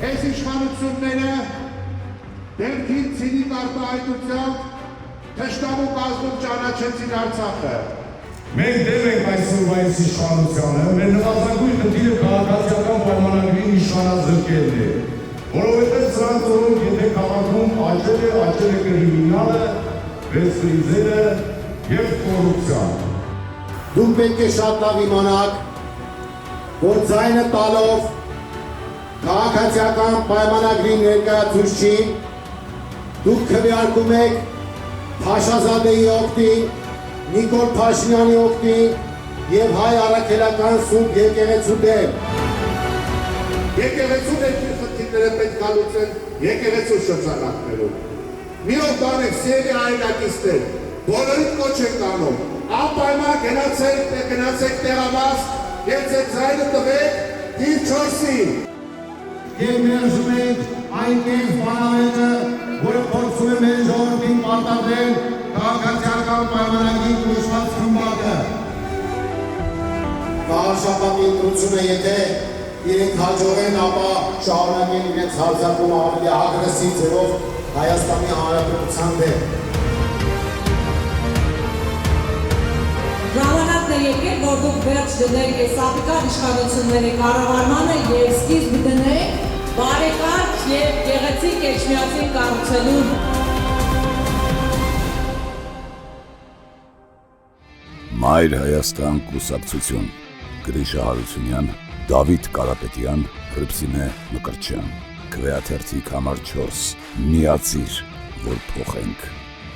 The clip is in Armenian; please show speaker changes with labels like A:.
A: Այս իշխանությունները դերքին ցինիկ արտահայտությամբ թշնամու կազմում ճանաչեցին Արցախը։
B: Մենք դեմ ենք այսօրվա այս իշխանությանը, մեր նվազագույն խնդիրը քաղաքացիական պայմանագրի իշխանազրկելն է, որովհետև սրանց օրոք եթե քաղաքում աճել է կրիմինալը, ռեստրիզերը և կոռուպցիան։
C: Դուք պետք է շատ լավ իմանաք, որ ձայնը տալով քաղաքացիական պայմանագրի ներկայացուցչին դուք քվեարկում եք Փաշազադեի օգտին, Նիկոլ Փաշինյանի օգտին և հայ առաքելական սուրբ եկեղեցու դեմ։
A: Եկեղեցու ներքին խնդիրները պետք է լուծեն եկեղեցու շրջանակներում։ Մի օր տանեք սիրելի հայրենակիցներ, բոլորիդ կոչ ենք անում, անպայման գնացեք տեղամաս և ձեր ձայնը տվեք թիվ 4-ին։
C: Եվ մերժում ենք այն կերպ բանավեճը, որը փորձում է մեր ժողովրդին պարտադրել քաղաքացիական պայմանագրի կոչված խմբակը։ Գարշապատի ընտրությունը եթե իրենք հաջողեն, ապա շարունակեն իրենց հարձակումը ավելի ագրեսիվ ձևով Հայաստանի Հանրապետության դեմ։
D: Ժամանակն է եկել, որ դուք վերջ դնեք կեսապիկար իշխանությունների կառավարմանը և սկիզբ դնեք բարեկարգ և գեղեցիկ Էջմիածին կառուցելու։
E: Մայր Հայաստան կուսակցություն, Գրիշա Հարությունյան, Դավիթ Կարապետյան, Հրպսիմե Մկրտչյան, Քվեաթերթիկ համար 4, միացիր, որ փոխենք։